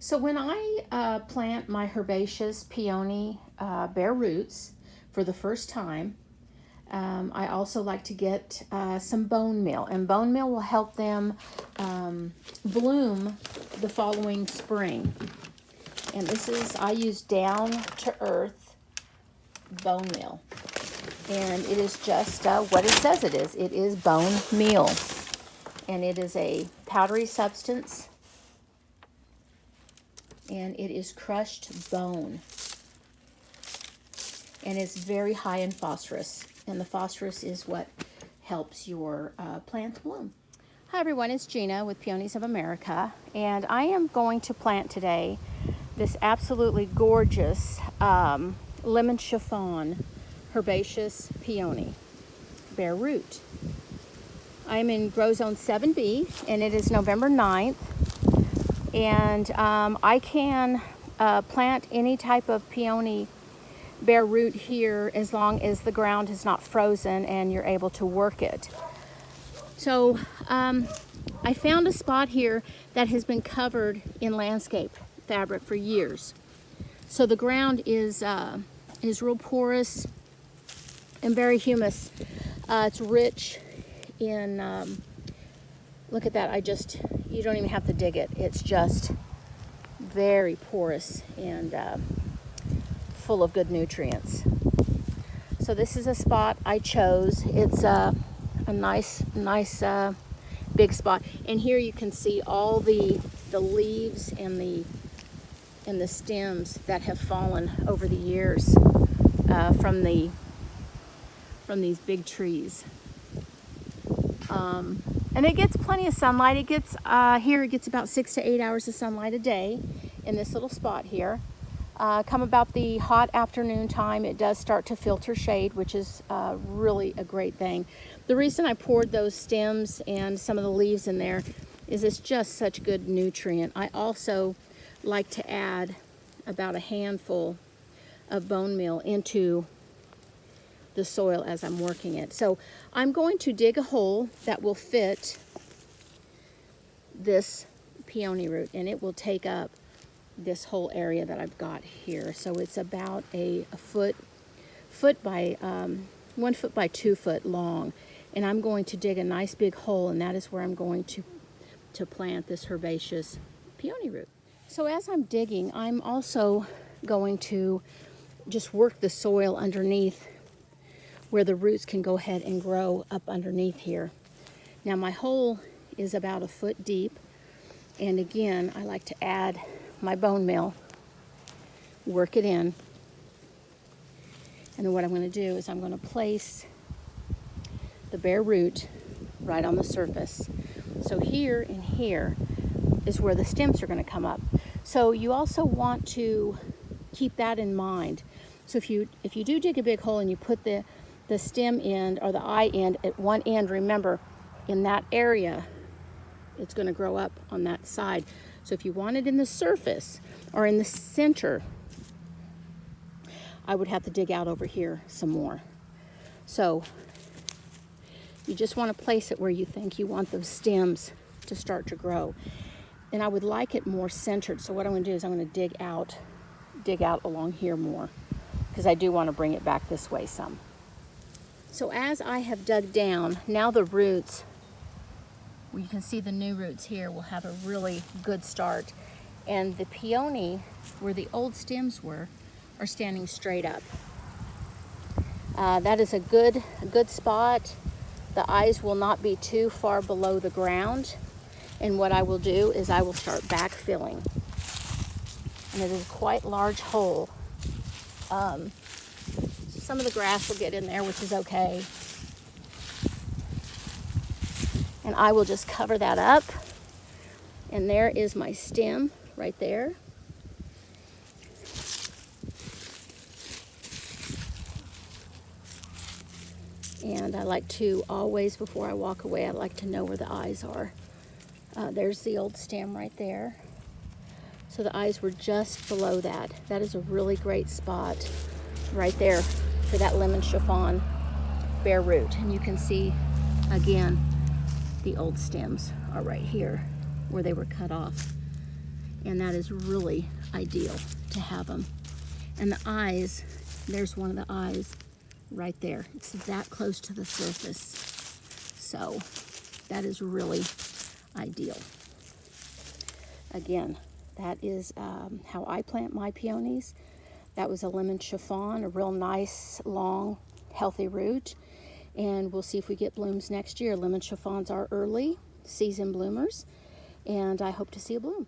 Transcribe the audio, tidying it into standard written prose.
So when I plant my herbaceous peony bare roots for the first time, I also like to get some bone meal, and bone meal will help them bloom the following spring. And I use down to earth bone meal, and it is just what it says it is. It is bone meal, and it is a powdery substance, and it is crushed bone, and it's very high in phosphorus, and the phosphorus is what helps your plants bloom. Hi everyone, it's Gina with Peonies of America, and I am going to plant today this absolutely gorgeous lemon chiffon herbaceous peony bare root. I'm in grow zone 7B, and it is November 9th, and I can plant any type of peony bare root here as long as the ground is not frozen and you're able to work it. So I found a spot here that has been covered in landscape fabric for years. So the ground is real porous and very humus. It's rich in, look at that, you don't even have to dig it. It's just very porous and full of good nutrients. So this is a spot I chose. It's a nice big spot. And here you can see all the leaves and the stems that have fallen over the years from these big trees. And it gets plenty of sunlight. It gets here it gets about 6 to 8 hours of sunlight a day in this little spot here. Come about the hot afternoon time, it does start to filter shade, which is really a great thing. The reason I poured those stems and some of the leaves in there is it's just such good nutrient. I also like to add about a handful of bone meal into the soil as I'm working it. So I'm going to dig a hole that will fit this peony root, and it will take up this whole area that I've got here. So it's about a foot by 1 foot by 2 foot long, and I'm going to dig a nice big hole, and that is where I'm going to plant this herbaceous peony root. So as I'm digging, I'm also going to just work the soil underneath where the roots can go ahead and grow up underneath here. Now my hole is about a foot deep, and again I like to add my bone meal, work it in, and then what I'm going to do is I'm going to place the bare root right on the surface. So here and here is where the stems are going to come up. So you also want to keep that in mind. So if you do dig a big hole and you put the stem end or the eye end at one end, remember in that area it's going to grow up on that side. So if you want it in the surface or in the center, I would have to dig out over here some more. So you just want to place it where you think you want those stems to start to grow. And I would like it more centered. So what I'm going to do is I'm going to dig out along here more, because I do want to bring it back this way some. So as I have dug down, now the roots, you can see the new roots here, will have a really good start. And the peony, where the old stems were, are standing straight up. That is a good spot. The eyes will not be too far below the ground. And what I will do is I will start backfilling. And it is a quite large hole. Some of the grass will get in there, which is okay. And I will just cover that up. And there is my stem right there. And I like to always, before I walk away, I like to know where the eyes are. There's the old stem right there. So the eyes were just below that. That is a really great spot right there for that lemon chiffon bare root. And you can see, again, the old stems are right here where they were cut off. and that is really ideal to have them. And the eyes, there's one of the eyes right there. It's that close to the surface. So that is really ideal. Again, that is how I plant my peonies. That was a lemon chiffon, a real nice, long, healthy root. And we'll see if we get blooms next year. Lemon chiffons are early season bloomers, and I hope to see a bloom.